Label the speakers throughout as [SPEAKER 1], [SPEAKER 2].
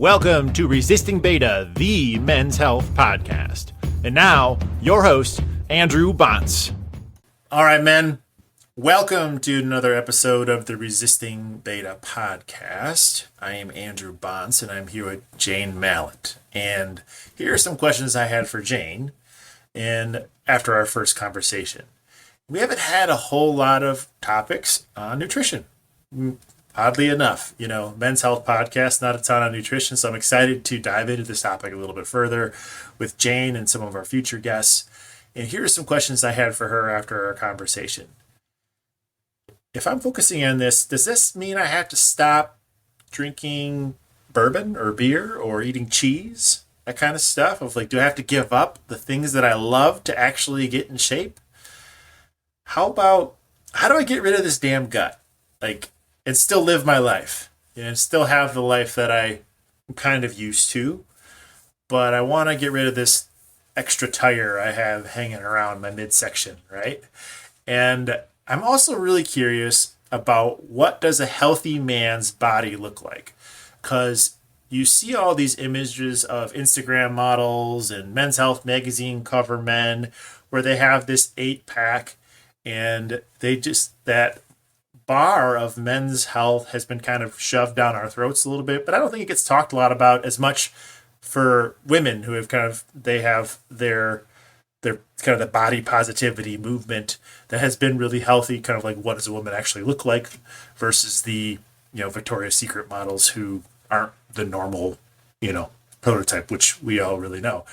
[SPEAKER 1] Welcome to Resisting Beta, the men's health podcast. And now, your host, Andrew Bontz. All right, men. Welcome to another episode of the Resisting Beta Podcast. I am Andrew Bontz, and I'm here with Jane Mallett. And here are some questions I had for Jane and after our first conversation. We haven't had a whole lot of topics on nutrition. Oddly enough, men's health podcast, not a ton on nutrition. So I'm excited to dive into this topic a little bit further with Jane and some of our future guests. And here are some questions I had for her after our conversation. If I'm focusing on this, does this mean I have to stop drinking bourbon or beer or eating cheese? That kind of stuff of do I have to give up the things that I love to actually get in shape? How do I get rid of this damn gut? And still live my life, and still have the life that I'm kind of used to, but I want to get rid of this extra tire I have hanging around my midsection, right? And I'm also really curious about what does a healthy man's body look like? Because you see all these images of Instagram models and Men's Health magazine cover men where they have this 8-pack, and that bar of men's health has been kind of shoved down our throats a little bit, but I don't think it gets talked a lot about as much for women who have they have their kind of the body positivity movement that has been really healthy, kind of what does a woman actually look like versus the, Victoria's Secret models who aren't the normal, prototype, which we all really know.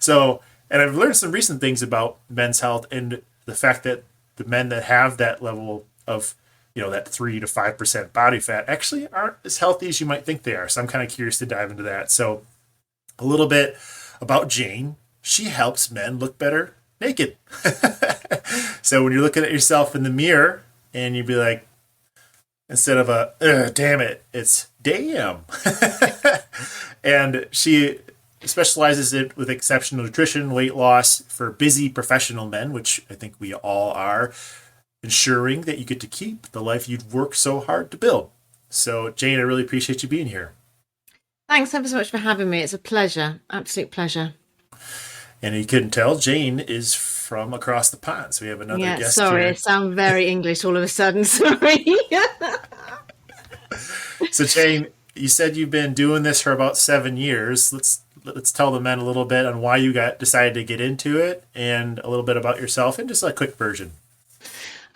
[SPEAKER 1] So, and I've learned some recent things about men's health and the fact that the men that have that level of, that 3 to 5% body fat actually aren't as healthy as you might think they are. So I'm kind of curious to dive into that. So a little bit about Jane. She helps men look better naked. So when you're looking at yourself in the mirror and you'd be like, instead of damn it, it's damn. And she specializes it with exceptional nutrition, weight loss for busy professional men, which I think we all are, ensuring that you get to keep the life you've worked so hard to build. So, Jane, I really appreciate you being here.
[SPEAKER 2] Thanks ever so much for having me. It's a pleasure, absolute pleasure.
[SPEAKER 1] And you couldn't tell, Jane is from across the pond. So we have another guest
[SPEAKER 2] sorry,
[SPEAKER 1] here.
[SPEAKER 2] I sound very English all of a sudden. Sorry.
[SPEAKER 1] So, Jane, you said you've been doing this for about 7 years. Let's tell the men a little bit on why you decided to get into it, and a little bit about yourself, and just a quick version.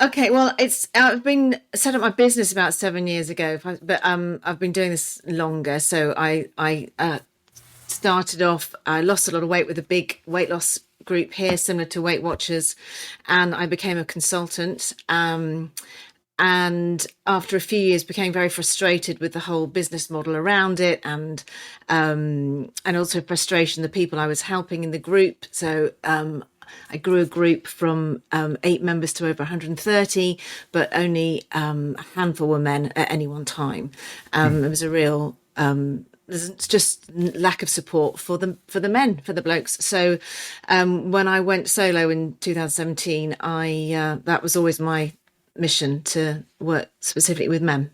[SPEAKER 2] Okay, well, I've been set up my business about 7 years ago, but I've been doing this longer. So I started off. I lost a lot of weight with a big weight loss group here, similar to Weight Watchers, and I became a consultant. And after a few years, became very frustrated with the whole business model around it, and also frustration the people I was helping in the group. So I grew a group from 8 members to over 130, but only a handful were men at any one time. It was a real there's just lack of support for the men, for the blokes. So when I went solo in 2017, that was always my mission, to work specifically with men.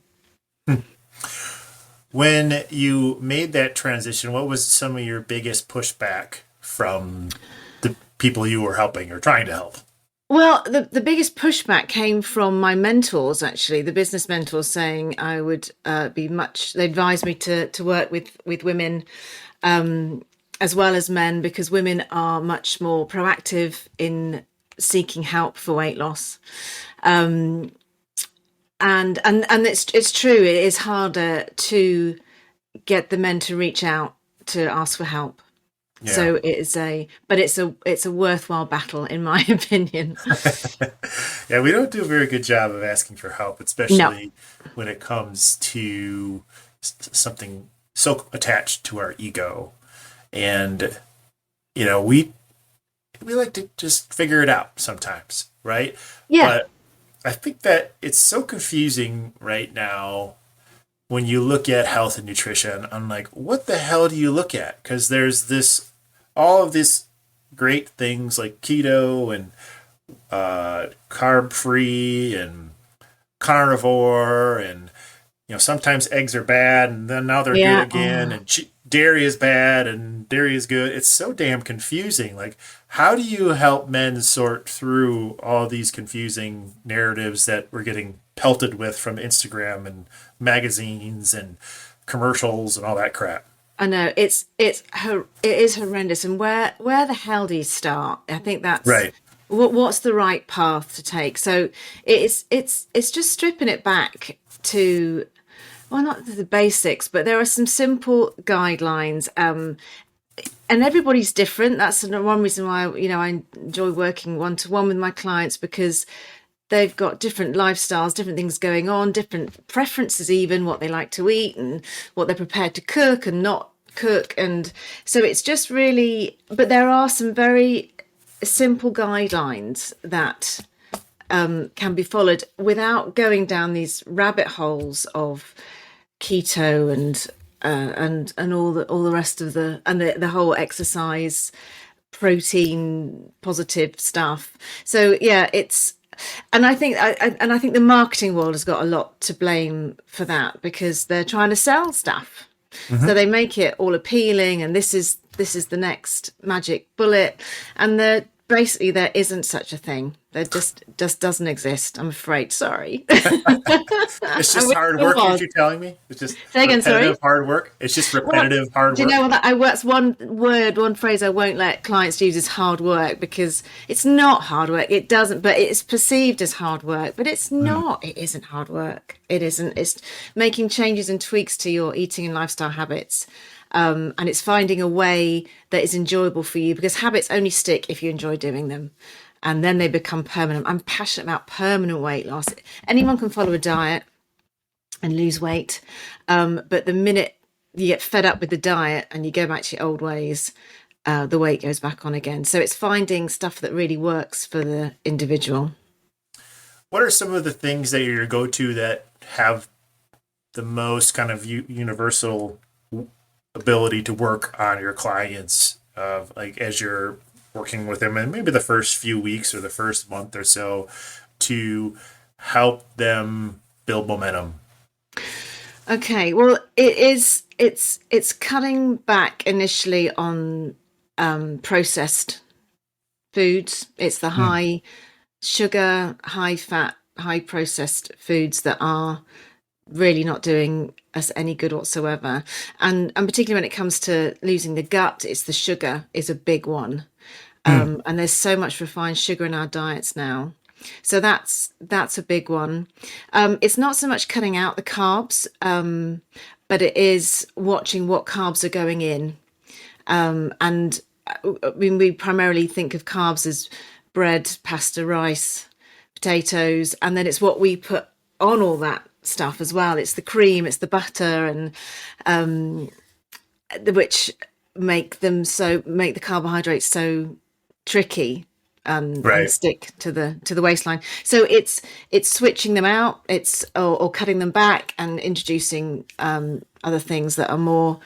[SPEAKER 1] When you made that transition, what was some of your biggest pushback from the people you were helping or trying to help?
[SPEAKER 2] Well, the biggest pushback came from my mentors, actually, the business mentors, saying I would they advised me to work with women as well as men, because women are much more proactive in seeking help for weight loss. And it's true, it is harder to get the men to reach out to ask for help. Yeah. So it's a worthwhile battle, in my opinion.
[SPEAKER 1] Yeah, we don't do a very good job of asking for help, especially when it comes to something so attached to our ego. And we like to just figure it out sometimes, right?
[SPEAKER 2] Yeah.
[SPEAKER 1] But I think that it's so confusing right now when you look at health and nutrition. I'm like, what the hell do you look at? Because there's all of these great things like keto and carb free and carnivore and sometimes eggs are bad and then now they're good
[SPEAKER 2] Yeah.
[SPEAKER 1] again, and dairy is bad and dairy is good. It's so damn confusing. Like, how do you help men sort through all these confusing narratives that we're getting pelted with from Instagram and magazines and commercials and all that crap?
[SPEAKER 2] I know it is horrendous. And where the hell do you start? I think that's
[SPEAKER 1] Right.
[SPEAKER 2] what's the right path to take. So it's just stripping it back to, well, not the basics, but there are some simple guidelines. And everybody's different. That's one reason why I enjoy working one to one with my clients, because they've got different lifestyles, different things going on, different preferences, even what they like to eat and what they're prepared to cook and not cook. And so it's just really, but there are some very simple guidelines that can be followed without going down these rabbit holes of keto and all the rest of the whole exercise protein positive stuff. So yeah, and I think the marketing world has got a lot to blame for that, because they're trying to sell stuff.
[SPEAKER 1] Mm-hmm.
[SPEAKER 2] So they make it all appealing, and this is the next magic bullet, and basically there isn't such a thing. There just doesn't exist, I'm afraid. Sorry.
[SPEAKER 1] It's just hard work, as you're telling me. It's just
[SPEAKER 2] Say again,
[SPEAKER 1] repetitive
[SPEAKER 2] sorry?
[SPEAKER 1] hard work. It's just repetitive hard
[SPEAKER 2] Do you
[SPEAKER 1] work.
[SPEAKER 2] know what? That's one phrase I won't let clients use is hard work, because it's not hard work. It doesn't, but it's perceived as hard work, but it's not. It isn't hard work. It isn't. It's making changes and tweaks to your eating and lifestyle habits. And it's finding a way that is enjoyable for you, because habits only stick if you enjoy doing them. And then they become permanent. I'm passionate about permanent weight loss. Anyone can follow a diet and lose weight. But the minute you get fed up with the diet and you go back to your old ways, the weight goes back on again. So it's finding stuff that really works for the individual.
[SPEAKER 1] What are some of the things that are your go-to that have the most kind of universal ability to work on your clients, like as you're working with them, and maybe the first few weeks or the first month or so, to help them build momentum?
[SPEAKER 2] Okay, well, it's cutting back initially on processed foods. It's the high sugar, high fat, high processed foods that are really not doing us any good whatsoever. And particularly when it comes to losing the gut, it's the sugar is a big one. And there's so much refined sugar in our diets now. So that's a big one. It's not so much cutting out the carbs, but it is watching what carbs are going in. And I mean, we primarily think of carbs as bread, pasta, rice, potatoes, and then it's what we put on all that stuff as well. It's the cream, it's the butter, and which make the carbohydrates so tricky and stick to the waistline. So it's switching them out, or cutting them back and introducing other things that are more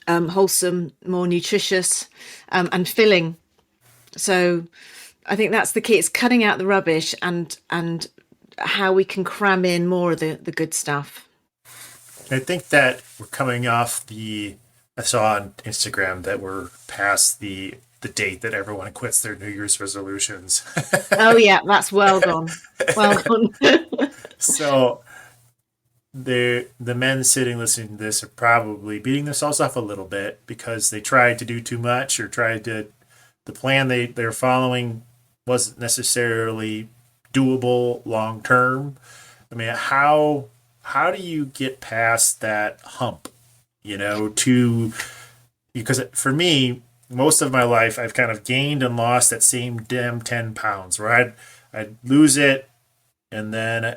[SPEAKER 2] wholesome, more nutritious, and filling. So I think that's the key. It's cutting out the rubbish and how we can cram in more of the good stuff.
[SPEAKER 1] I think that we're coming off I saw on Instagram that we're past the date that everyone quits their New Year's resolutions.
[SPEAKER 2] Oh yeah, that's well gone. Well gone.
[SPEAKER 1] So the men sitting listening to this are probably beating themselves up a little bit because they tried to do too much, or the plan they're following wasn't necessarily doable long term. I mean, how do you get past that hump? Because for me, most of my life, I've kind of gained and lost that same damn 10 pounds, where I'd lose it, and then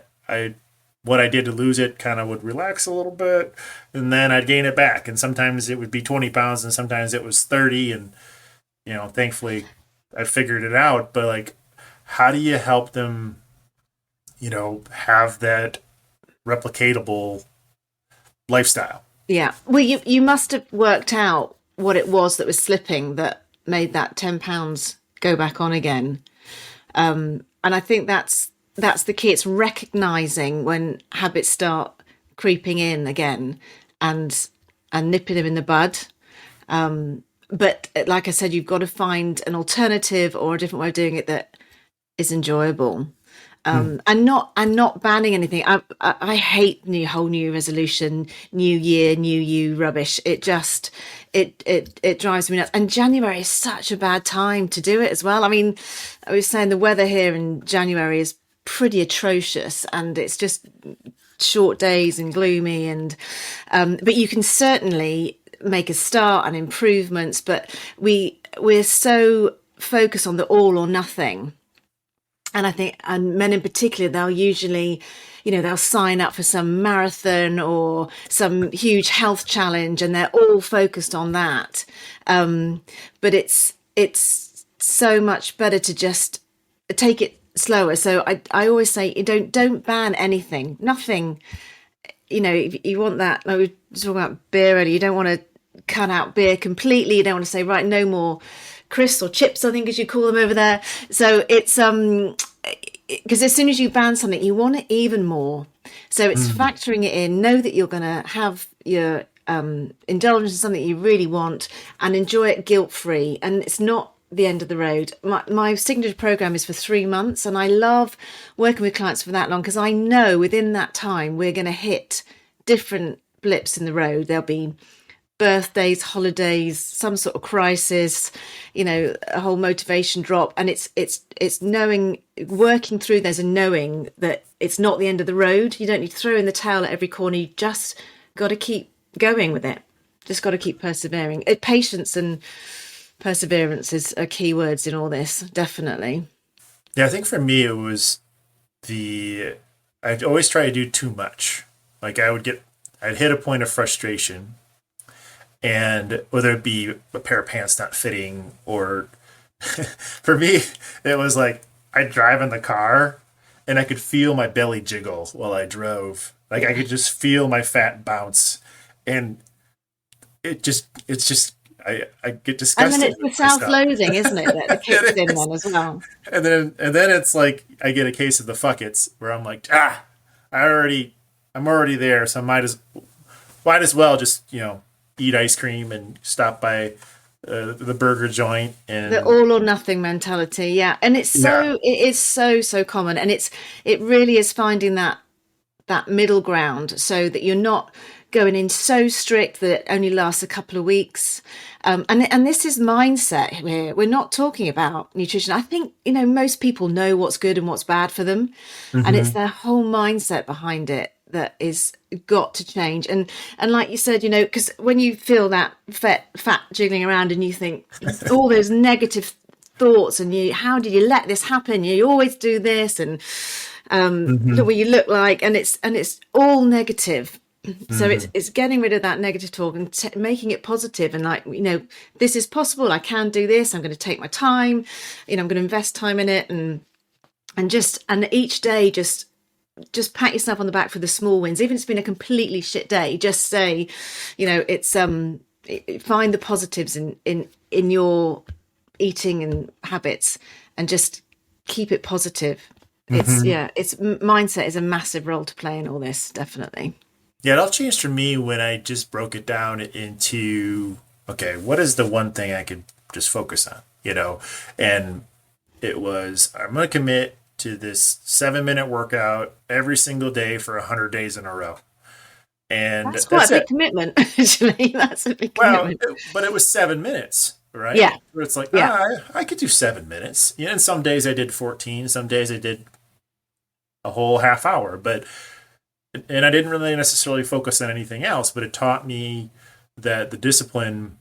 [SPEAKER 1] what I did to lose it kind of would relax a little bit, and then I'd gain it back. And sometimes it would be 20 pounds, and sometimes it was 30. And, thankfully I figured it out. But like, how do you help them, have that replicatable lifestyle?
[SPEAKER 2] Yeah. Well, you must have worked out what it was that was slipping that made that 10 pounds go back on again. And I think that's the key. It's recognizing when habits start creeping in again and nipping them in the bud. But like I said, you've got to find an alternative or a different way of doing it that is enjoyable. And not banning anything. I hate whole new resolution, new year, new you rubbish. It just it drives me nuts. And January is such a bad time to do it as well. I mean, I was saying the weather here in January is pretty atrocious, and it's just short days and gloomy. And but you can certainly make a start and improvements. But we're so focused on the all or nothing. And I think, and men in particular, they'll usually, they'll sign up for some marathon or some huge health challenge, and they're all focused on that. But it's so much better to just take it slower. So I always say, don't ban anything, nothing. If you want that, like we were talking about beer earlier, you don't want to cut out beer completely. You don't want to say, right, no more crisps or chips, I think as you call them over there. So it's because as soon as you ban something, you want it even more. So it's factoring it in. Know that you're going to have your indulgence in something you really want and enjoy it guilt-free. And it's not the end of the road. My signature program is for 3 months, and I love working with clients for that long because I know within that time we're going to hit different blips in the road. There'll be birthdays, holidays, some sort of crisis, a whole motivation drop. And it's knowing, working through those and knowing that it's not the end of the road. You don't need to throw in the towel at every corner. You just got to keep going with it. Just got to keep persevering. Patience and perseverance are key words in all this, definitely.
[SPEAKER 1] Yeah, I think for me, it was I'd always try to do too much. Like I'd hit a point of frustration. And whether it be a pair of pants not fitting, or for me, it was like I'd drive in the car and I could feel my belly jiggle while I drove. Like I could just feel my fat bounce, and I get disgusted.
[SPEAKER 2] And then it's the self-loathing, isn't it, that kicks in then as well.
[SPEAKER 1] And then it's like I get a case of the fuck it's, where I'm like, I'm already there, so might as well just eat ice cream and stop by the burger joint. And
[SPEAKER 2] the all or nothing mentality. Yeah. And it is so common. And it really is finding that middle ground, so that you're not going in so strict that it only lasts a couple of weeks. And this is mindset here. We're not talking about nutrition. I think, most people know what's good and what's bad for them. And it's their whole mindset behind it that is got to change. And like you said, because when you feel that fat jiggling around and you think all those negative thoughts, and how did you let this happen? You always do this, and the way you look like, and it's all negative. So it's getting rid of that negative talk and making it positive, and like, this is possible. I can do this. I'm going to take my time. I'm going to invest time in it, and each day just pat yourself on the back for the small wins. Even if it's been a completely shit day, just say, it's find the positives in your eating and habits, and just keep it positive. It's mindset is a massive role to play in all this, definitely.
[SPEAKER 1] Yeah, it all changed for me when I just broke it down into, okay, what is the one thing I could just focus on, And it was, I'm going to commit to this 7-minute workout every single day for 100 days in a row. And
[SPEAKER 2] that's quite a big commitment, actually. That's a big commitment.
[SPEAKER 1] But it was 7 minutes, right?
[SPEAKER 2] Yeah.
[SPEAKER 1] Where it's like, I could do 7 minutes. And some days I did 14, some days I did a whole half hour. And I didn't really necessarily focus on anything else, but it taught me that the discipline,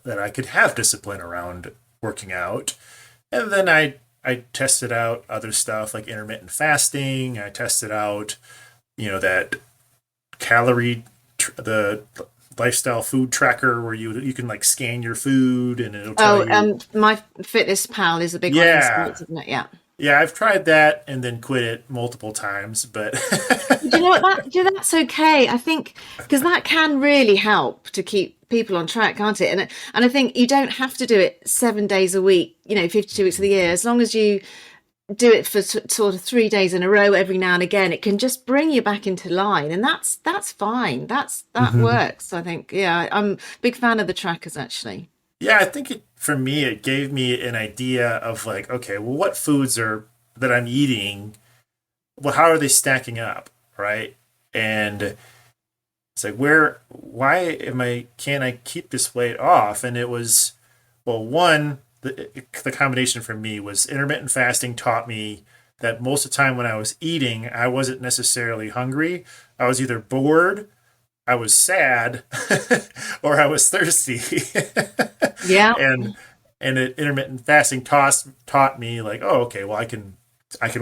[SPEAKER 1] that I could have discipline around working out. And then I tested out other stuff like intermittent fasting. I tested out, that the lifestyle food tracker where you can like scan your food and it'll tell you.
[SPEAKER 2] My Fitness Pal is a big one, isn't it? Yeah.
[SPEAKER 1] Yeah, I've tried that and then quit it multiple times, but
[SPEAKER 2] do you know what? That's okay. I think because that can really help to keep people on track, can't it? And I think you don't have to do it 7 days a week, 52 weeks of the year, as long as you do it for sort of 3 days in a row every now and again, it can just bring you back into line, and that's fine. That works. I think. Yeah, I'm a big fan of the trackers actually.
[SPEAKER 1] Yeah, I think for me, it gave me an idea of like, okay, well, what foods are that I'm eating? Well, how are they stacking up, right? And it's like, why can't I keep this weight off? And it was, well, one, the combination for me was intermittent fasting taught me that most of the time when I was eating, I wasn't necessarily hungry. I was either bored, I was sad, or I was thirsty.
[SPEAKER 2] Yeah.
[SPEAKER 1] And intermittent fasting taught me like, oh, okay, well, I can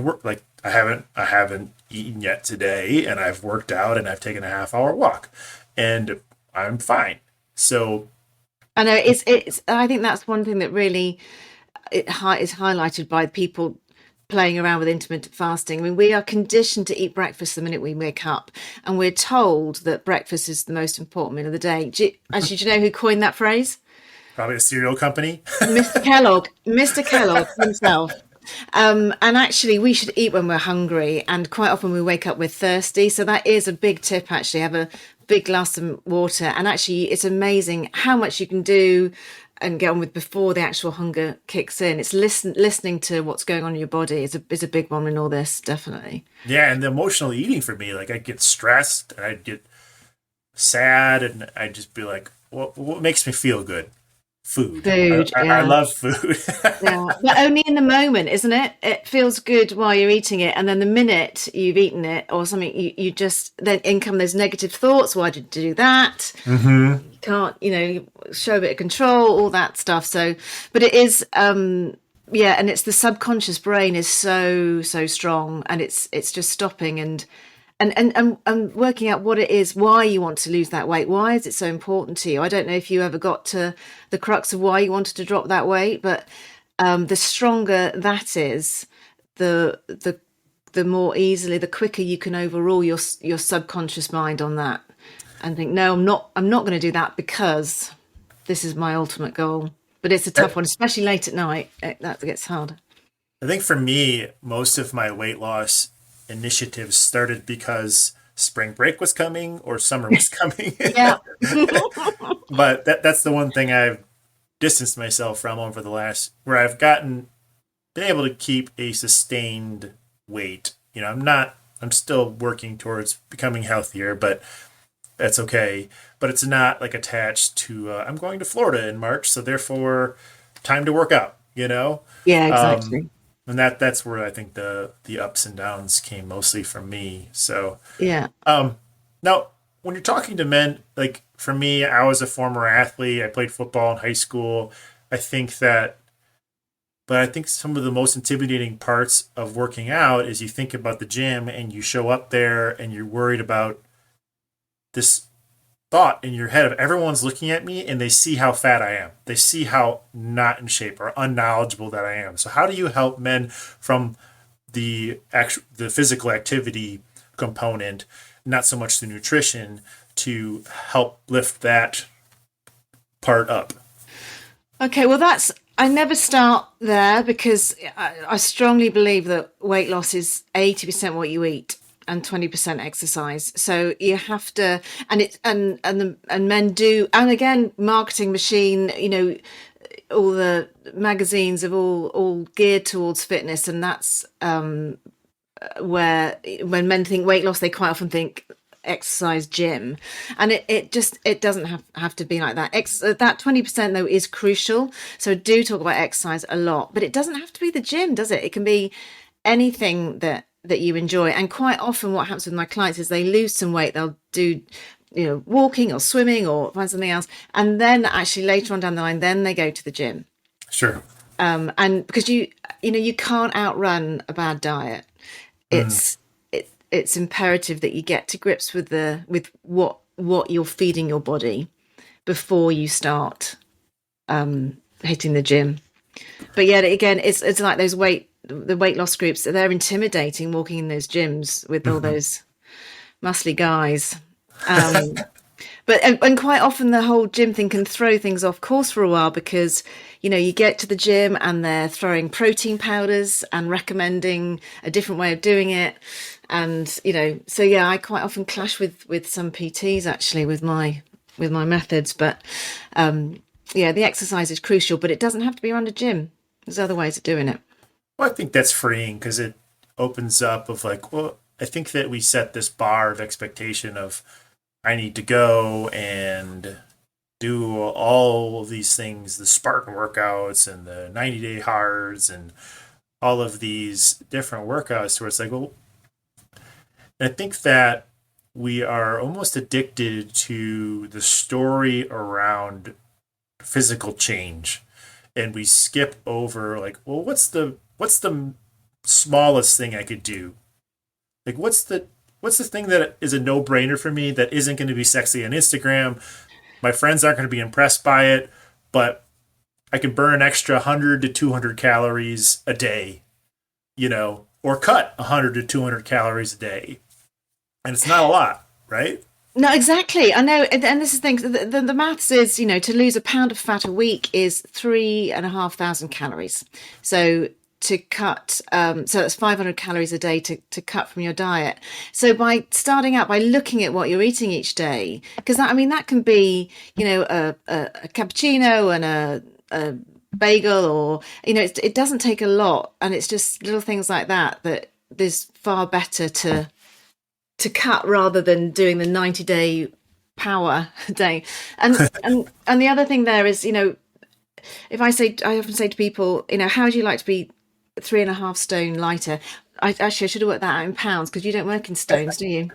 [SPEAKER 1] work. Like I haven't eaten yet today, and I've worked out, and I've taken a half-hour walk, and I'm fine. So
[SPEAKER 2] I know it's I think that's one thing that really is highlighted by people playing around with intermittent fasting. I mean, we are conditioned to eat breakfast the minute we wake up, and we're told that breakfast is the most important meal of the day. Do you know who coined that phrase?
[SPEAKER 1] probably a cereal company.
[SPEAKER 2] Mr. Kellogg himself. And actually, we should eat when we're hungry, and quite often we wake up we're thirsty. So that is a big tip. Actually, have a big glass of water, and actually, it's amazing how much you can do and get on with before the actual hunger kicks in. It's listening to what's going on in your body is a big one in all this, definitely.
[SPEAKER 1] Yeah, and the emotional eating for me, like I get stressed and I'd get sad, and I'd just be like, what makes me feel good? Food. I love food.
[SPEAKER 2] Yeah, but only in the moment, isn't it? It feels good while you're eating it, and then the minute you've eaten it or something, you just then in come those negative thoughts. Why did you do that? You can't, show a bit of control, all that stuff. So, but it is, and it's the subconscious brain is so strong, and it's just stopping and working out what it is, why you want to lose that weight. Why is it so important to you? I don't know if you ever got to the crux of why you wanted to drop that weight, but the stronger that is, the more easily, the quicker you can overrule your subconscious mind on that and think, no, I'm not going to do that because this is my ultimate goal. But it's a tough one, especially late at night. That gets hard.
[SPEAKER 1] I think for me, most of my weight loss initiatives started because spring break was coming or summer was coming.
[SPEAKER 2] Yeah.
[SPEAKER 1] But that's the one thing I've distanced myself from over the last, where I've been able to keep a sustained weight. I'm still working towards becoming healthier, but that's okay. But it's not like attached to, I'm going to Florida in March, so therefore time to work out,
[SPEAKER 2] Yeah, exactly.
[SPEAKER 1] And that's where I think the ups and downs came mostly from me. So
[SPEAKER 2] yeah.
[SPEAKER 1] Now, when you're talking to men, like for me, I was a former athlete. I played football in high school. I think some of the most intimidating parts of working out is you think about the gym and you show up there and you're worried about this thought in your head of everyone's looking at me and they see how fat I am. They see how not in shape or unknowledgeable that I am. So how do you help men from the physical activity component, not so much the nutrition, to help lift that part up?
[SPEAKER 2] Okay, well, I never start there because I strongly believe that weight loss is 80% what you eat and 20% exercise. So you have to, and men do, and again, marketing machine, all the magazines have all geared towards fitness, and that's where when men think weight loss, they quite often think exercise, gym, and it doesn't have to be like that. That 20% though is crucial. So I do talk about exercise a lot, but it doesn't have to be the gym, does it? It can be anything that you enjoy. And quite often what happens with my clients is they lose some weight, they'll do walking or swimming or find something else, and then actually later on down the line then they go to the gym.
[SPEAKER 1] Sure.
[SPEAKER 2] And because you can't outrun a bad diet. It's imperative that you get to grips with what you're feeding your body before you start hitting the gym. But yet again, it's like the weight loss groups, they're intimidating walking in those gyms with all those muscly guys. But But and quite often the whole gym thing can throw things off course for a while because, you get to the gym and they're throwing protein powders and recommending a different way of doing it. And, so yeah, I quite often clash with some PTs actually with my methods. But yeah, the exercise is crucial, but it doesn't have to be around a gym. There's other ways of doing it.
[SPEAKER 1] Well, I think that's freeing because it opens up of like, well, I think that we set this bar of expectation of I need to go and do all of these things, the Spartan workouts and the 90-day hards and all of these different workouts where it's like, well, I think that we are almost addicted to the story around physical change. And we skip over like, well, what's the smallest thing I could do? Like, what's the thing that is a no-brainer for me that isn't going to be sexy on Instagram? My friends aren't going to be impressed by it, but I can burn an extra 100 to 200 calories a day, or cut 100 to 200 calories a day. And it's not a lot, right?
[SPEAKER 2] No, exactly. I know. And this is the thing, the maths is, to lose a pound of fat a week is 3,500 calories. So to cut, so that's 500 calories a day to cut from your diet. So by starting out by looking at what you're eating each day, because that can be, a cappuccino and a bagel, or, it doesn't take a lot. And it's just little things like that is far better to cut rather than doing the 90-day power day. And the other thing there is, if I often say to people, how would you like to be 3.5 stone lighter? I should have worked that out in pounds because you don't work in stones, do you?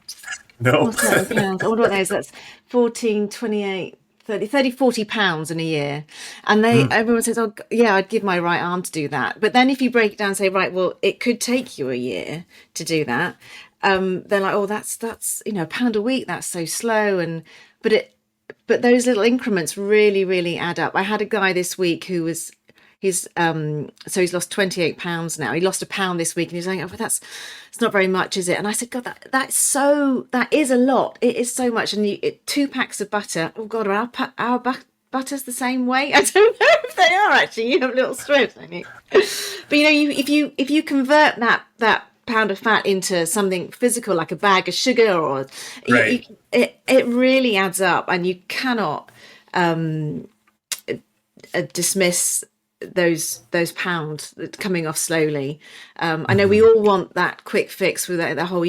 [SPEAKER 1] No.
[SPEAKER 2] What's that in pounds? I wonder what that is. That's 14, 28, 30, 40 pounds in a year. And everyone says, oh yeah, I'd give my right arm to do that. But then if you break it down and say, right, well, it could take you a year to do that. They're like, oh, that's a pound a week. That's so slow. But those little increments really, really add up. I had a guy this week who was, he's lost 28 pounds now. He lost a pound this week, and he's saying, oh, but it's not very much, is it? And I said, God, that is a lot. It is so much. And 2 packs of butter. Oh God, are our butter's the same way? I don't know if they are actually. You have little strips, don't you? But if you convert that pound of fat into something physical like a bag of sugar, or
[SPEAKER 1] right.
[SPEAKER 2] it really adds up, and you cannot dismiss those pounds coming off slowly. I know we all want that quick fix with the whole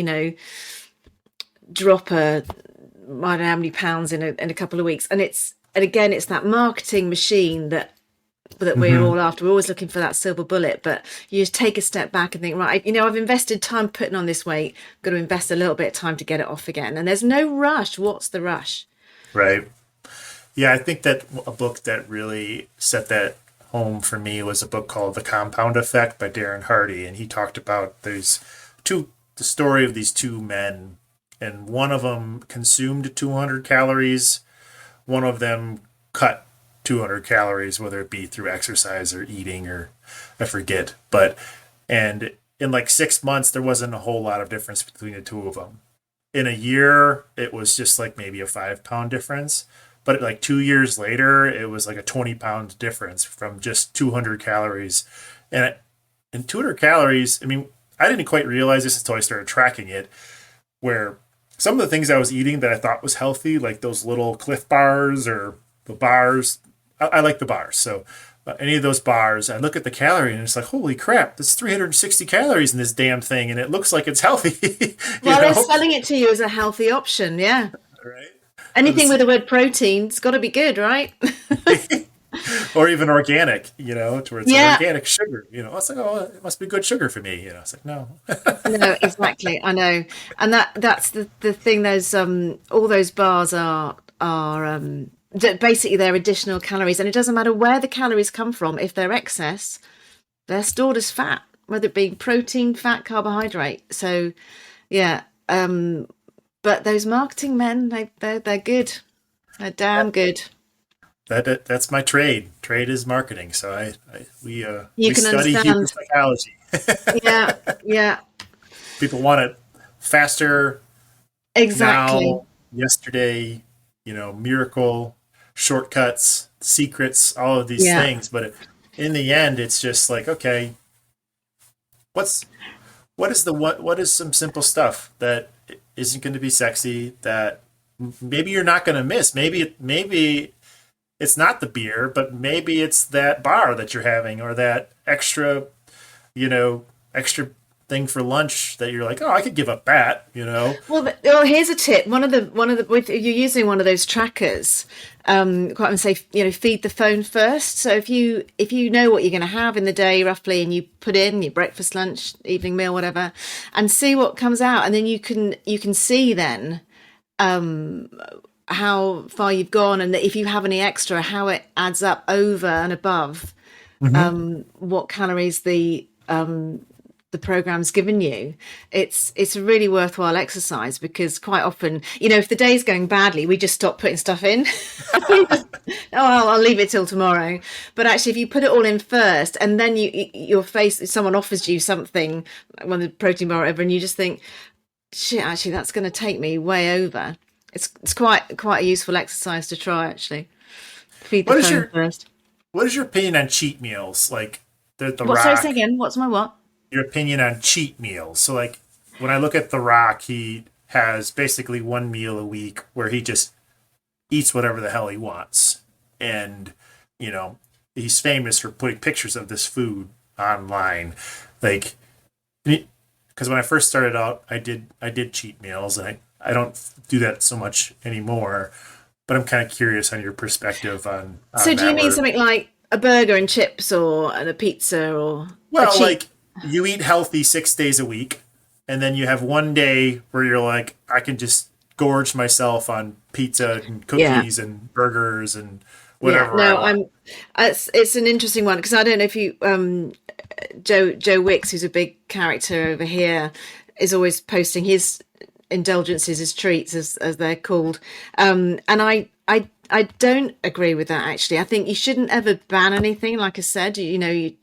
[SPEAKER 2] drop I don't know how many pounds in a couple of weeks, and again it's that marketing machine that we're all after. We're always looking for that silver bullet, but you just take a step back and think, right, I've invested time putting on this weight, I've got to invest a little bit of time to get it off again. And there's no rush. What's the rush?
[SPEAKER 1] Right. Yeah, I think that a book that really set that home for me was a book called The Compound Effect by Darren Hardy. And he talked about the story of these two men, and one of them consumed 200 calories. One of them cut 200 calories, whether it be through exercise or eating, or I forget. And in like 6 months, there wasn't a whole lot of difference between the two of them. In a year, it was just like maybe a 5-pound difference. But like 2 years later, it was like a 20-pound difference from just 200 calories. And 200 calories, I didn't quite realize this until I started tracking it, where some of the things I was eating that I thought was healthy, like those little Cliff bars or the bars, I like the bars. So any of those bars, I look at the calorie and it's like, holy crap, there's 360 calories in this damn thing, and it looks like it's healthy.
[SPEAKER 2] Well, they're selling it to you as a healthy option, yeah.
[SPEAKER 1] Right.
[SPEAKER 2] Anything with the word protein's got to be good, right?
[SPEAKER 1] Or even organic, to where it's like organic sugar. It's like, oh, it must be good sugar for me. It's like, no.
[SPEAKER 2] No, exactly. I know, and that's the thing. There's all those bars are basically they're additional calories, and it doesn't matter where the calories come from. If they're excess, they're stored as fat, whether it be protein, fat, carbohydrate. So, yeah. But those marketing men, they're good. They're damn good.
[SPEAKER 1] That's my trade. Trade is marketing. So we study
[SPEAKER 2] understand.
[SPEAKER 1] human psychology.
[SPEAKER 2] Yeah.
[SPEAKER 1] People want it faster.
[SPEAKER 2] Exactly.
[SPEAKER 1] Now, yesterday, miracle shortcuts, secrets, all of these
[SPEAKER 2] Yeah.
[SPEAKER 1] things. But in the end, it's just like, okay, what's what is some simple stuff that isn't going to be sexy that maybe you're not going to miss. Maybe it's not the beer, but maybe it's that bar that you're having, or that extra thing for lunch that you're like, oh, I could give up that.
[SPEAKER 2] Well, here's a tip. One of the if you're using one of those trackers, quite often say, feed the phone first. So if you know what you're going to have in the day roughly, and you put in your breakfast, lunch, evening meal, whatever, and see what comes out, and then you can see then how far you've gone, and if you have any extra, how it adds up over and above what calories the program's given you. It's a really worthwhile exercise, because quite often, if the day's going badly, we just stop putting stuff in. I'll leave it till tomorrow. But actually, if you put it all in first, and then someone offers you something, like one of the protein bar or whatever, and you just think, shit, actually that's going to take me way over. It's quite a useful exercise to try, actually. Feed the phone first.
[SPEAKER 1] What is your opinion on cheat meals? Like the
[SPEAKER 2] What? Sorry,
[SPEAKER 1] Rock.
[SPEAKER 2] say again. What's my what?
[SPEAKER 1] Your opinion on cheat meals. So like when I look at The Rock, he has basically one meal a week where he just eats whatever the hell he wants. And, he's famous for putting pictures of this food online. Like, because when I first started out, I did cheat meals, and I don't do that so much anymore. But I'm kind of curious on your perspective on
[SPEAKER 2] So do
[SPEAKER 1] that,
[SPEAKER 2] you mean something like a burger and chips, and a pizza, or
[SPEAKER 1] like you eat healthy 6 days a week, and then you have one day where you're like, I can just gorge myself on pizza and cookies and burgers and whatever.
[SPEAKER 2] Yeah, no, it's an interesting one, because I don't know if you Joe Wicks, who's a big character over here, is always posting his indulgences, his treats, as they're called, and I don't agree with that, actually. I think you shouldn't ever ban anything. Like I said, you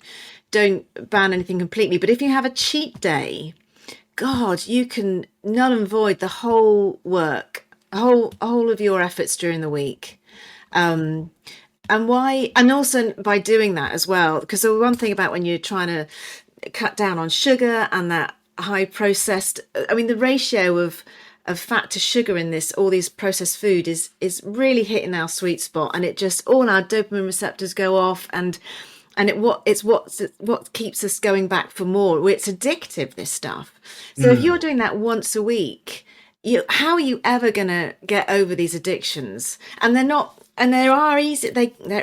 [SPEAKER 2] don't ban anything completely, but if you have a cheat day, God, you can null and void the whole work, whole of your efforts during the week. And also by doing that as well, because the one thing about when you're trying to cut down on sugar and that high processed, the ratio of fat to sugar in all these processed food is really hitting our sweet spot, and it just, all our dopamine receptors go off, and it's what keeps us going back for more. It's addictive, this stuff. So if you're doing that once a week, how are you ever going to get over these addictions? And they're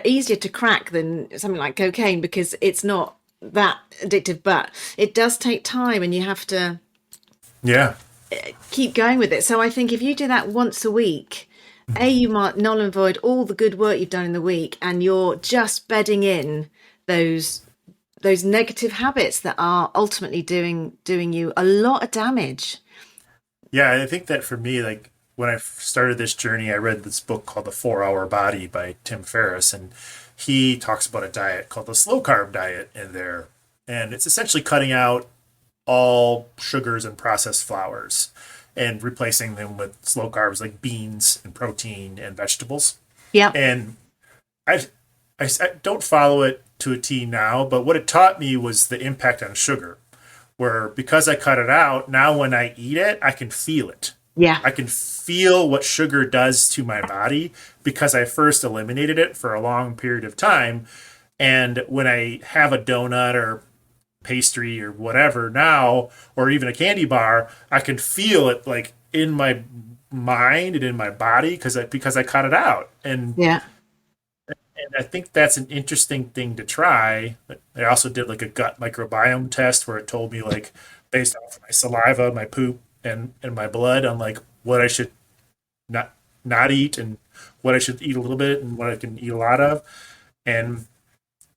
[SPEAKER 2] easier to crack than something like cocaine, because it's not that addictive, but it does take time, and you have to keep going with it. So I think if you do that once a week, you might null and void all the good work you've done in the week, and you're just bedding in those negative habits that are ultimately doing you a lot of damage.
[SPEAKER 1] Yeah, I think that for me, like when I started this journey, I read this book called The 4-Hour Body by Tim Ferriss, and he talks about a diet called the slow carb diet in there. And it's essentially cutting out all sugars and processed flours and replacing them with slow carbs like beans and protein and vegetables.
[SPEAKER 2] Yeah.
[SPEAKER 1] And I don't follow it to a T now, but what it taught me was the impact on sugar, where because I cut it out, now when I eat it, I can feel it.
[SPEAKER 2] Yeah.
[SPEAKER 1] I can feel what sugar does to my body, because I first eliminated it for a long period of time. And when I have a donut or pastry or whatever now, or even a candy bar, I can feel it like in my mind and in my body because I cut it out. And I think that's an interesting thing to try. I also did like a gut microbiome test where it told me, like, based off my saliva, my poop, and my blood, on like what I should not eat and what I should eat a little bit and what I can eat a lot of. And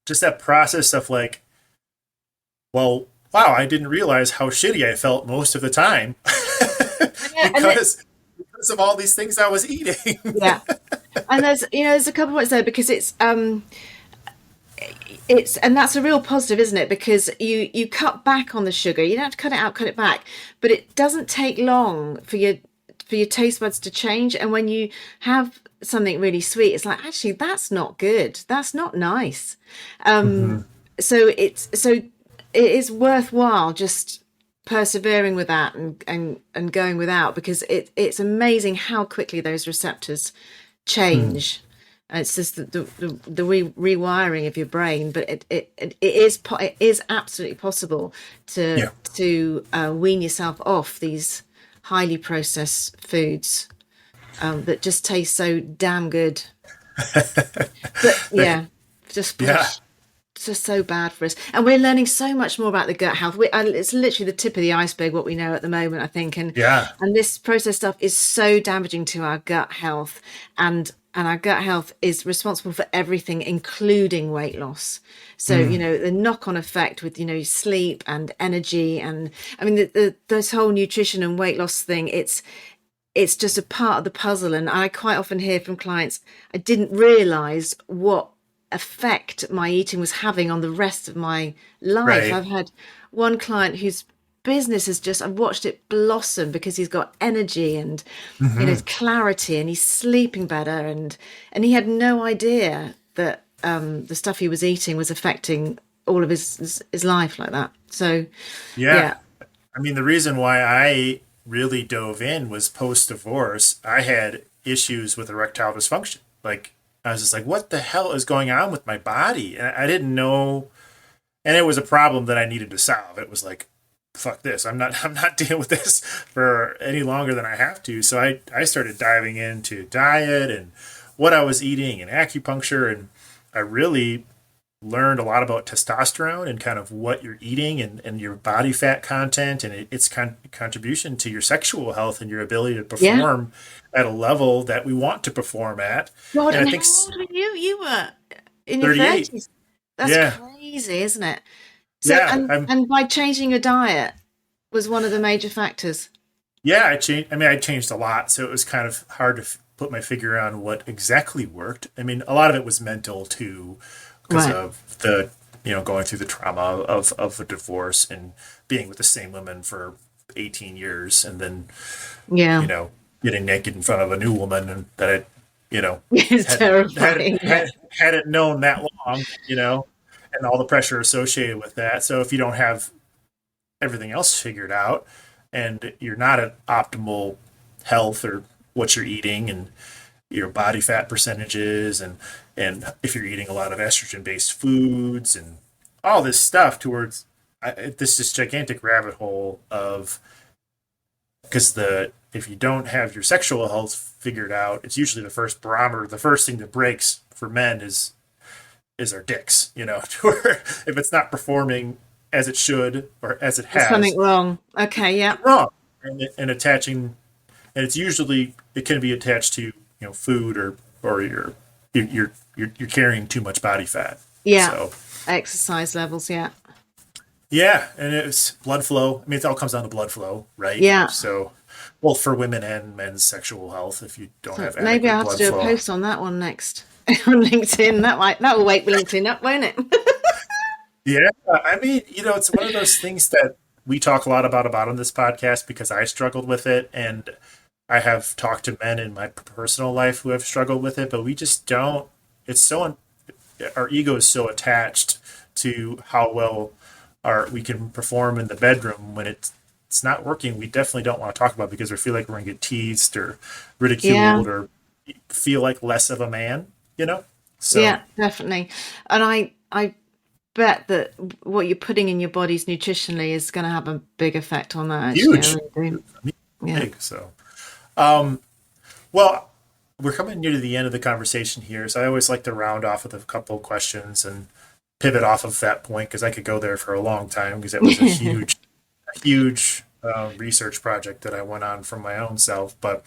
[SPEAKER 1] just that process of like, well, wow, I didn't realize how shitty I felt most of the time because of all these things I was eating.
[SPEAKER 2] Yeah. And there's a couple of points there, because it's and that's a real positive, isn't it? Because you cut back on the sugar. You don't have to cut it out, cut it back, but it doesn't take long for your taste buds to change. And when you have something really sweet, it's like, actually, that's not good. That's not nice.
[SPEAKER 1] Hmm.
[SPEAKER 2] So it is worthwhile just persevering with that and going without, because it's amazing how quickly those receptors change. It's just the rewiring of your brain, but it is absolutely possible
[SPEAKER 1] Yeah.
[SPEAKER 2] to wean yourself off these highly processed foods that just taste so damn good. But yeah, just
[SPEAKER 1] Yeah.
[SPEAKER 2] it's just so bad for us. And we're learning so much more about the gut health. It's literally the tip of the iceberg, what we know at the moment, I think.
[SPEAKER 1] Yeah.
[SPEAKER 2] And this processed stuff is so damaging to our gut health. And our gut health is responsible for everything, including weight loss. So, the knock-on effect with, sleep and energy. And I mean, this whole nutrition and weight loss thing, it's just a part of the puzzle. And I quite often hear from clients, I didn't realize what effect my eating was having on the rest of my life.
[SPEAKER 1] Right.
[SPEAKER 2] I've had one client whose business is just, I've watched it blossom because he's got energy and
[SPEAKER 1] Hmm.
[SPEAKER 2] clarity, and he's sleeping better, and he had no idea that the stuff he was eating was affecting all of his life like that. So
[SPEAKER 1] Yeah.
[SPEAKER 2] yeah.
[SPEAKER 1] I mean, the reason why I really dove in was post divorce. I had issues with erectile dysfunction. Like, I was just like, what the hell is going on with my body? And I didn't know. And it was a problem that I needed to solve. It was like, fuck this. I'm not dealing with this for any longer than I have to. So I started diving into diet and what I was eating and acupuncture. And I really learned a lot about testosterone and kind of what you're eating and your body fat content and its contribution to your sexual health and your ability to
[SPEAKER 2] Yeah.
[SPEAKER 1] perform at a level that we want to perform at.
[SPEAKER 2] God,
[SPEAKER 1] And I
[SPEAKER 2] and
[SPEAKER 1] think
[SPEAKER 2] how old were you? You were in your
[SPEAKER 1] 38.
[SPEAKER 2] 30s. That's
[SPEAKER 1] Yeah.
[SPEAKER 2] crazy, isn't it? So,
[SPEAKER 1] Yeah.
[SPEAKER 2] and by changing your diet was one of the major factors.
[SPEAKER 1] Yeah. I changed. I mean, I changed a lot. So it was kind of hard to put my figure on what exactly worked. I mean, a lot of it was mental too, because
[SPEAKER 2] Right.
[SPEAKER 1] of going through the trauma of a divorce and being with the same woman for 18 years and then, you
[SPEAKER 2] Yeah.
[SPEAKER 1] know, getting naked in front of a new woman and that I,
[SPEAKER 2] It's
[SPEAKER 1] hadn't, hadn't,
[SPEAKER 2] terrifying. Yeah.
[SPEAKER 1] hadn't known that long, and all the pressure associated with that. So if you don't have everything else figured out and you're not at optimal health or what you're eating and your body fat percentages and if you're eating a lot of estrogen based foods and all this stuff towards this gigantic rabbit hole of because the if you don't have your sexual health figured out, it's usually the first barometer. The first thing that breaks for men is our dicks. To where if it's not performing as it should or as it
[SPEAKER 2] There's
[SPEAKER 1] has,
[SPEAKER 2] something wrong. Okay. Yeah.
[SPEAKER 1] wrong. And attaching, and it's usually it can be attached to food or you're carrying too much body fat.
[SPEAKER 2] Yeah.
[SPEAKER 1] So
[SPEAKER 2] Exercise levels. Yeah.
[SPEAKER 1] yeah, and it's blood flow. I mean, it all comes down to blood flow, right?
[SPEAKER 2] Yeah.
[SPEAKER 1] So, well, for women and men's sexual health, if you don't
[SPEAKER 2] So
[SPEAKER 1] have
[SPEAKER 2] maybe
[SPEAKER 1] adequate
[SPEAKER 2] I'll have to
[SPEAKER 1] blood
[SPEAKER 2] do a
[SPEAKER 1] flow,
[SPEAKER 2] post on that one next on LinkedIn. That will wake LinkedIn up, won't it?
[SPEAKER 1] yeah. I mean, it's one of those things that we talk a lot about on this podcast because I struggled with it, and I have talked to men in my personal life who have struggled with it, but we just don't. It's so our ego is so attached to how well we can perform in the bedroom when it's not working. We definitely don't want to talk about it because we feel like we're going to get teased or
[SPEAKER 2] Yeah.
[SPEAKER 1] ridiculed or feel like less of a man. So
[SPEAKER 2] Yeah, definitely. And I bet that what you're putting in your bodies nutritionally is going to have a big effect on that. Actually, I
[SPEAKER 1] huge,
[SPEAKER 2] really do. Yeah.
[SPEAKER 1] big. So, well, we're coming near to the end of the conversation here. So I always like to round off with a couple of questions and pivot off of that point because I could go there for a long time because it was a huge research project that I went on from my own self. But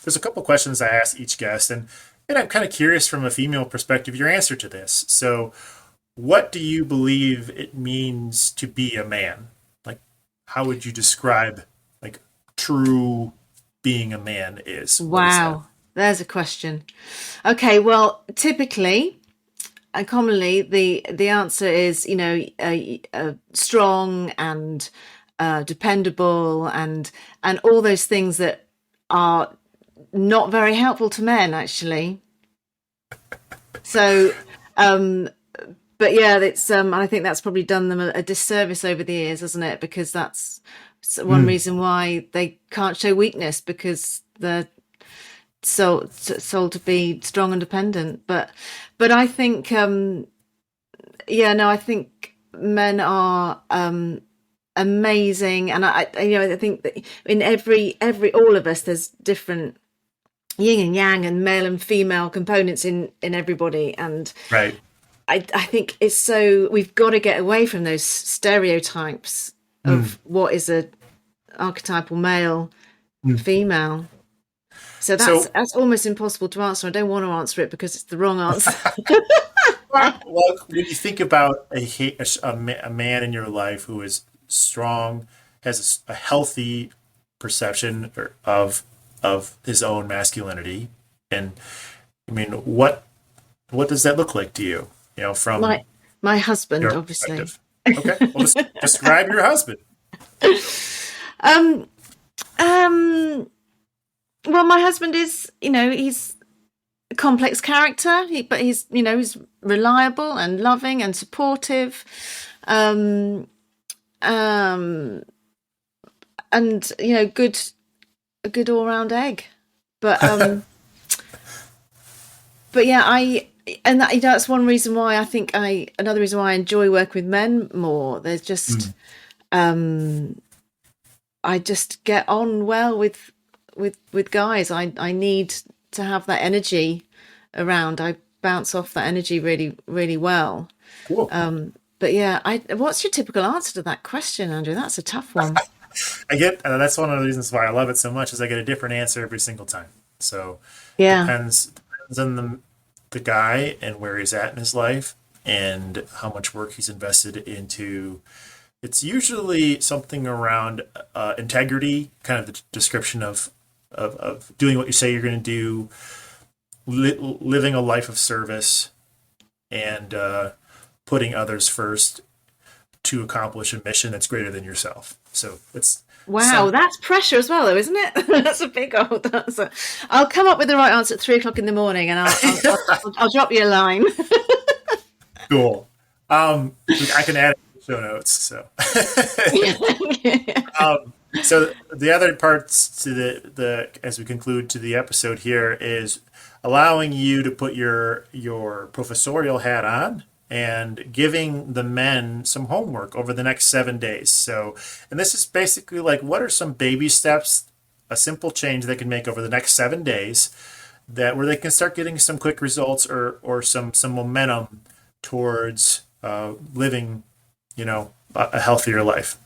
[SPEAKER 1] there's a couple questions I ask each guest, and I'm kind of curious from a female perspective your answer to this. So, what do you believe it means to be a man? Like, how would you describe like true being a man is? What is that?
[SPEAKER 2] Wow, there's a question. Okay, well, typically and commonly the answer is strong and dependable and all those things that are not very helpful to men, actually. So, but yeah, it's I think that's probably done them a disservice over the years, hasn't it? Because that's one reason why they can't show weakness, because they're sold to be strong and dependent. But I think I think men are amazing, and I think that in every all of us, there's different yin and yang and male and female components in everybody, and
[SPEAKER 1] Right.
[SPEAKER 2] I think it's so we've got to get away from those stereotypes of what is a archetypal male, female. So that's almost impossible to answer. I don't want to answer it because it's the wrong answer.
[SPEAKER 1] Well, when you think about a man in your life who is strong, has a healthy perception of his own masculinity, and I mean, what does that look like to you? You know, from
[SPEAKER 2] my husband, obviously.
[SPEAKER 1] Okay, well, describe your husband.
[SPEAKER 2] Well, my husband is, he's a complex character, but he's reliable and loving and supportive, and a good all-round egg. But but yeah, that's one reason why another reason why I enjoy working with men more. There's just I just get on well with guys. I need to have that energy around. I bounce off that energy really, really well.
[SPEAKER 1] Cool.
[SPEAKER 2] But yeah, what's your typical answer to that question, Andrew? That's a tough one.
[SPEAKER 1] That's one of the reasons why I love it so much, is I get a different answer every single time. So
[SPEAKER 2] yeah,
[SPEAKER 1] depends on the guy and where he's at in his life and how much work he's invested into. It's usually something around integrity, kind of the description of doing what you say you're going to do, living a life of service, and putting others first to accomplish a mission that's greater than yourself. So it's
[SPEAKER 2] that's pressure as well, though, isn't it? That's a big old answer. I'll come up with the right answer at 3:00 in the morning, and I'll drop you a line.
[SPEAKER 1] Cool. I can add it to the show notes. So, so the other parts to the as we conclude to the episode here is allowing you to put your professorial hat on and giving the men some homework over the next 7 days. So, and this is basically like, what are some baby steps, a simple change they can make over the next 7 days where they can start getting some quick results or some momentum towards living, a healthier life.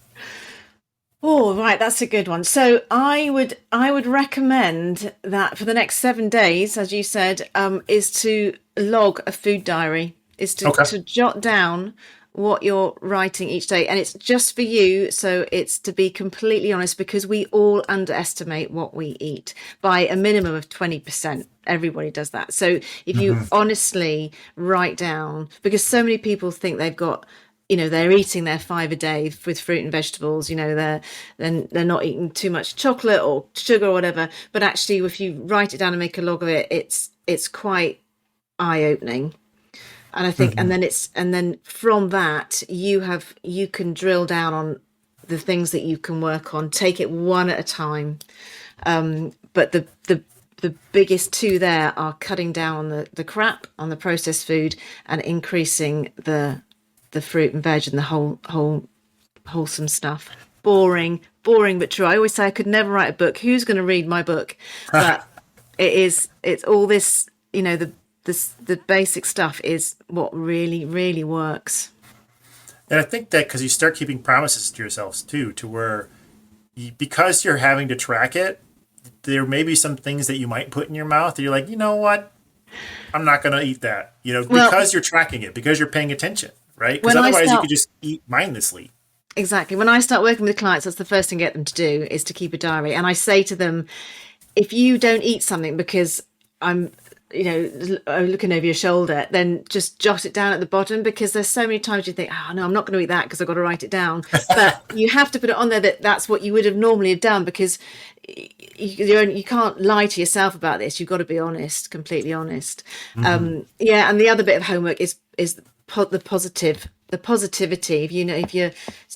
[SPEAKER 2] Oh, right. That's a good one. So I would recommend that for the next 7 days, as you said, is to log a food diary, is to jot down what you're writing each day. And it's just for you. So it's to be completely honest, because we all underestimate what we eat by a minimum of 20%. Everybody does that. So if you honestly write down, because so many people think they've got, they're eating their 5 a day with fruit and vegetables, they're not eating too much chocolate or sugar or whatever. But actually, if you write it down and make a log of it, it's quite eye-opening. And I think, and then from that, you can drill down on the things that you can work on, take it one at a time. But the biggest two there are cutting down on the crap, on the processed food, and increasing the fruit and veg and the wholesome stuff. Boring but true. I always say I could never write a book. Who's going to read my book? But it's all this, the basic stuff is what really, really works.
[SPEAKER 1] And I think that because you start keeping promises to yourselves too, to where because you're having to track it, there may be some things that you might put in your mouth that you're like, you know what? I'm not going to eat that, because you're tracking it, because you're paying attention, right? Because otherwise you could just eat mindlessly. Exactly.
[SPEAKER 2] When I start working with clients, that's the first thing I get them to do is to keep a diary. And I say to them, if you don't eat something because I'm looking over your shoulder, then just jot it down at the bottom, because there's so many times you think, oh no, I'm not going to eat that because I've got to write it down. But you have to put it on there that's what you would have normally have done, because you can't lie to yourself about this. You've got to be honest, completely honest. And the other bit of homework is the positivity. If you're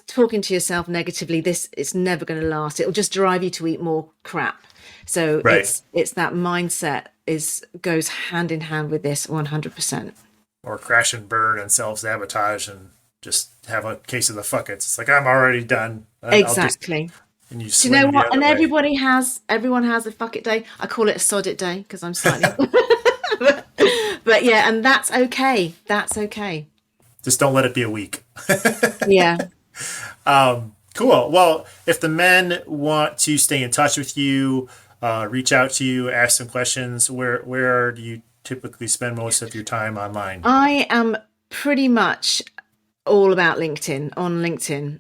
[SPEAKER 2] talking to yourself negatively, it's never going to last. It'll just drive you to eat more crap. So it's that mindset goes hand in hand with this 100%.
[SPEAKER 1] Or crash and burn and self-sabotage and just have a case of the fuck it's like, I'm already done.
[SPEAKER 2] Exactly.
[SPEAKER 1] And you
[SPEAKER 2] do you know what? And everyone has a fuck it day. I call it a sod it day because I'm slightly but yeah, and that's okay. That's okay.
[SPEAKER 1] Just don't let it be a week.
[SPEAKER 2] Yeah.
[SPEAKER 1] Cool. Well, if the men want to stay in touch with you, reach out to you, ask some questions, where do you typically spend most of your time online?
[SPEAKER 2] I am pretty much all about LinkedIn, on LinkedIn.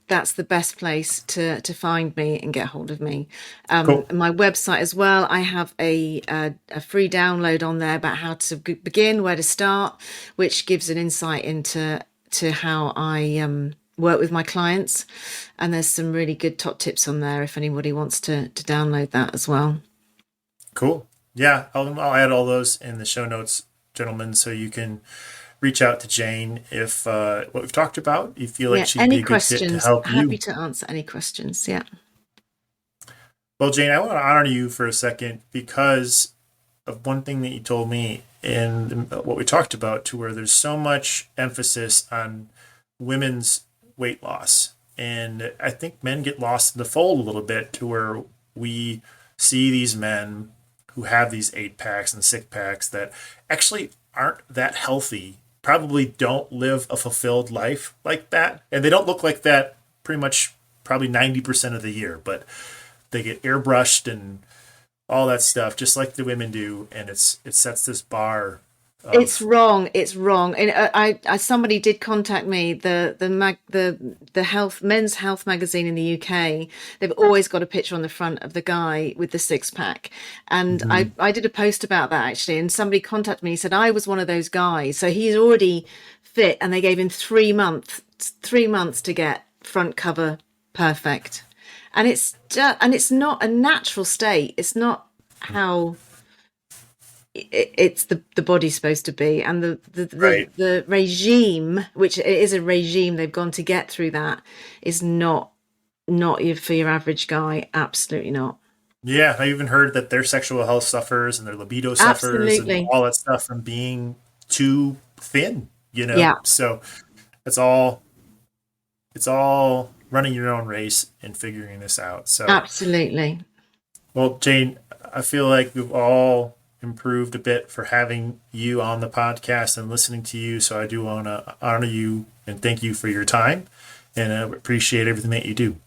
[SPEAKER 2] That's the best place to find me and get hold of me.
[SPEAKER 1] Cool.
[SPEAKER 2] My website as well. I have a free download on there about how to begin, where to start, which gives an insight into how I work with my clients. And there's some really good top tips on there if anybody wants to download that as well.
[SPEAKER 1] Cool. Yeah, I'll add all those in the show notes, gentlemen, so you can reach out to Jane if what we've talked about, you feel like she'd be a good fit to help you.
[SPEAKER 2] Happy to answer any questions. Yeah.
[SPEAKER 1] Well, Jane, I want to honor you for a second because of one thing that you told me and what we talked about, to where there's so much emphasis on women's weight loss. And I think men get lost in the fold a little bit, to where we see these men who have these 8-packs and 6-packs that actually aren't that healthy, probably don't live a fulfilled life like that. And they don't look like that probably 90% of the year, but they get airbrushed and all that stuff, just like the women do. And it sets this bar. It's
[SPEAKER 2] wrong. And I somebody did contact me. The men's health magazine in the UK. They've always got a picture on the front of the guy with the 6-pack, and I did a post about that actually. And somebody contacted me. He said I was one of those guys. So he's already fit, and they gave him 3 months to get front cover perfect. And it's not a natural state. It's not how it's the body's supposed to be, and the regime, which it is a regime they've gone to get through, that is not for your average guy. Absolutely not.
[SPEAKER 1] Yeah, I even heard that their sexual health suffers and their libido suffers and all that stuff from being too thin.
[SPEAKER 2] Yeah.
[SPEAKER 1] So it's all running your own race and figuring this out. So
[SPEAKER 2] absolutely.
[SPEAKER 1] Well, Jane, I feel like we've all improved a bit for having you on the podcast and listening to you. So I do want to honor you and thank you for your time, and I appreciate everything that you do.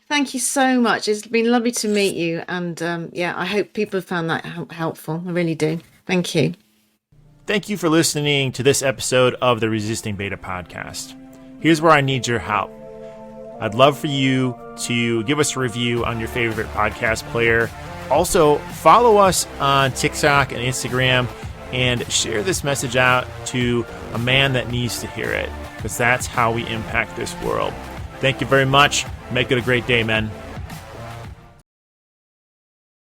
[SPEAKER 2] Thank you so much. It's been lovely to meet you. And I hope people have found that helpful. I really do. Thank you.
[SPEAKER 1] Thank you for listening to this episode of the Resisting Beta Podcast. Here's where I need your help. I'd love for you to give us a review on your favorite podcast player. Also, follow us on TikTok and Instagram, and share this message out to a man that needs to hear it, because that's how we impact this world. Thank you very much. Make it a great day, men.